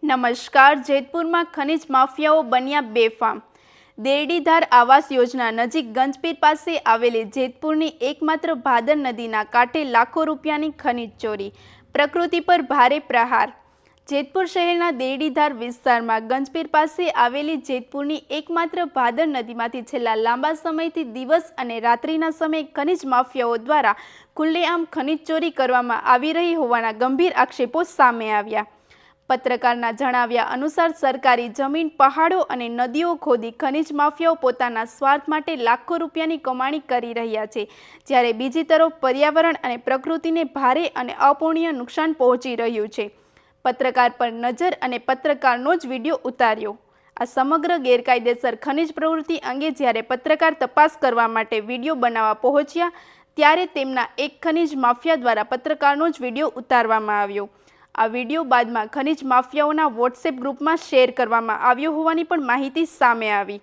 નમસ્કાર. જેતપુરમાં ખનીજ માફિયાઓ બન્યા બેફામ. દેરડીધાર આવાસ યોજના નજીક ગંજપીર પાસે આવેલી જેતપુરની એકમાત્ર ભાદર નદીના કાંઠે લાખો રૂપિયાની ખનીજ ચોરી. પ્રકૃતિ પર ભારે પ્રહાર. જેતપુર શહેરના દેરડીધાર વિસ્તારમાં ગંજપીર પાસે આવેલી જેતપુરની એકમાત્ર ભાદર નદીમાંથી છેલ્લા લાંબા સમયથી દિવસ અને રાત્રિના સમયે ખનીજ માફિયાઓ દ્વારા ખુલ્લેઆમ ખનીજ ચોરી કરવામાં આવી રહી હોવાના ગંભીર આક્ષેપો સામે આવ્યા. પત્રકારના જણાવ્યા અનુસાર સરકારી જમીન, પહાડો અને નદીઓ ખોદી ખનીજ માફિયાઓ પોતાના સ્વાર્થ માટે લાખો રૂપિયાની કમાણી કરી રહ્યા છે, જ્યારે બીજી તરફ પર્યાવરણ અને પ્રકૃતિને ભારે અને અપૂર્ણીય નુકસાન પહોંચી રહ્યું છે. પત્રકાર પર નજર અને પત્રકારનો જ વિડીયો ઉતાર્યો. આ સમગ્ર ગેરકાયદેસર ખનીજ પ્રવૃત્તિ અંગે જ્યારે પત્રકાર તપાસ કરવા માટે વિડીયો બનાવવા પહોંચ્યા ત્યારે તેમના એક ખનીજ માફિયા દ્વારા પત્રકારનો જ વિડીયો ઉતારવામાં આવ્યો. આ વિડીયો બાદમાં ખનીજ માફિયાઓના વોટ્સએપ ગ્રુપમાં શેર કરવામાં આવ્યો હોવાની પણ માહિતી સામે આવી,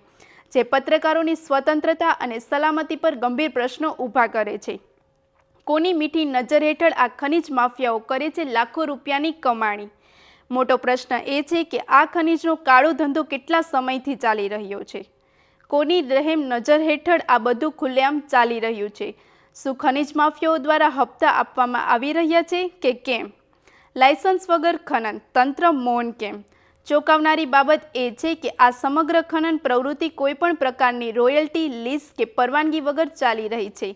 જે પત્રકારોની સ્વતંત્રતા અને સલામતી પર ગંભીર પ્રશ્નો ઊભા કરે છે. કોની મીઠી નજર હેઠળ આ ખનીજ માફિયાઓ કરે છે લાખો રૂપિયાની કમાણી? મોટો પ્રશ્ન એ છે કે આ ખનીજનો કાળો ધંધો કેટલા સમયથી ચાલી રહ્યો છે? કોની રહેમ નજર હેઠળ આ બધું ખુલ્લેઆમ ચાલી રહ્યું છે? શું ખનીજ માફિયાઓ દ્વારા હપ્તા આપવામાં આવી રહ્યા છે કે કેમ? લાયસન્સ વગર ખનન, તંત્ર મૌન કેમ? ચોંકાવનારી બાબત એ છે કે આ સમગ્ર ખનન પ્રવૃત્તિ કોઈપણ પ્રકારની રોયલ્ટી, લીઝ કે પરવાનગી વગર ચાલી રહી છે.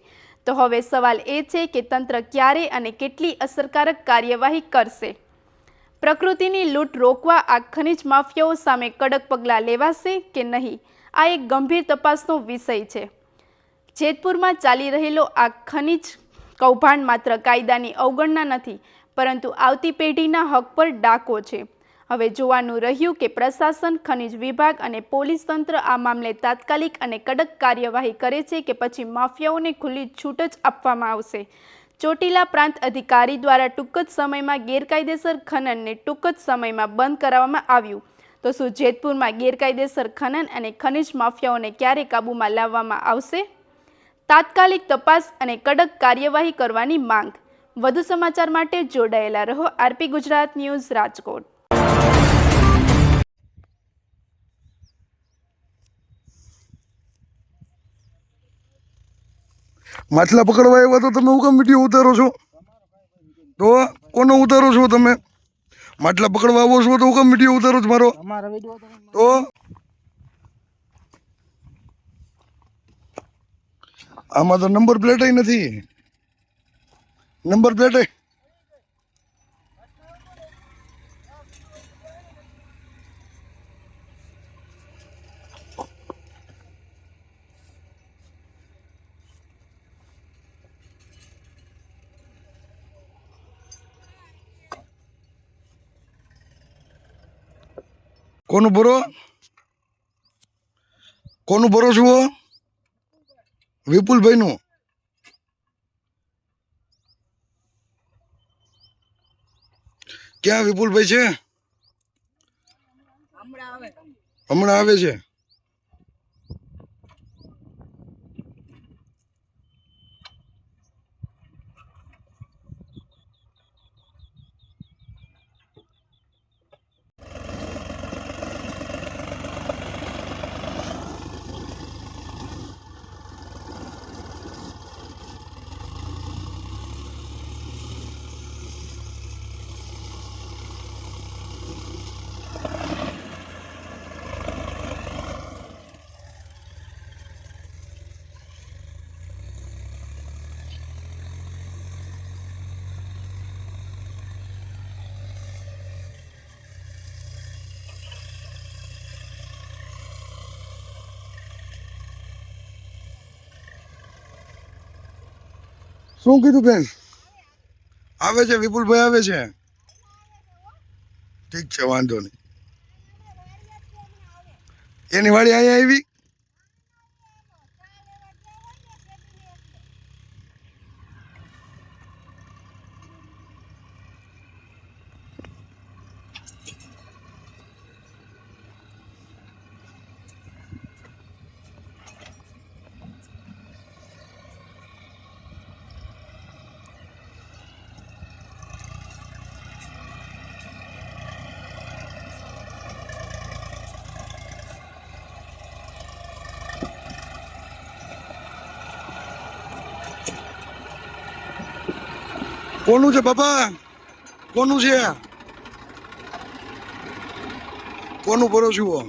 તો હવે સવાલ એ છે કે તંત્ર ક્યારે અને કેટલી અસરકારક કાર્યવાહી કરશે? પ્રકૃતિની લૂંટ રોકવા આ ખનીજ માફિયાઓ સામે કડક પગલાં લેવાશે કે નહીં? આ એક ગંભીર તપાસનો વિષય છે. જેતપુરમાં ચાલી રહેલો આ ખનીજ કૌભાંડ માત્ર કાયદાની અવગણના નથી, પરંતુ આવતી પેઢીના હક પર ડાકો છે. હવે જોવાનું રહ્યું કે પ્રશાસન, ખનીજ વિભાગ અને પોલીસ તંત્ર આ મામલે તાત્કાલિક અને કડક કાર્યવાહી કરે છે કે પછી માફિયાઓને ખુલ્લી છૂટ જ આપવામાં આવશે. ચોટીલા પ્રાંત અધિકારી દ્વારા ટૂંક જ સમયમાં ગેરકાયદેસર ખનનને ટૂંક જ સમયમાં બંધ કરાવવામાં આવ્યું. તો શું જેતપુરમાં ગેરકાયદેસર ખનન અને ખનીજ માફિયાઓને ક્યારે કાબૂમાં લાવવામાં આવશે? તાત્કાલિક તપાસ અને કડક કાર્યવાહી કરવાની માંગ. વધુ સમાચાર માટે જોડાયેલા રહો આરપી ગુજરાત ન્યૂઝ, રાજકોટ. માછલા પકડવા આવ્યા તો તમે હું કેમ વિડીયો ઉતારો છો? તો કોનો ઉતારો છો તમે? માછલા પકડવા આવો છો તો હું કેમ વિડીયો ઉતારો છો મારો? તો આમાં તો નંબર પ્લેટ નથી. નંબર પ્લેટ કોનું ભરો? કોનું ભરો છો? વિપુલભાઈ નું. ક્યાં વિપુલભાઈ છે? હમણાં આવે છે. શું કીધું બેન? આવે છે વિપુલભાઈ, આવે છે. ઠીક છે, વાંધો નહીં. એની વાડી અહીંયા આવી. કોનું છે બાપા? કોનું છે? કોનું ભરો છો?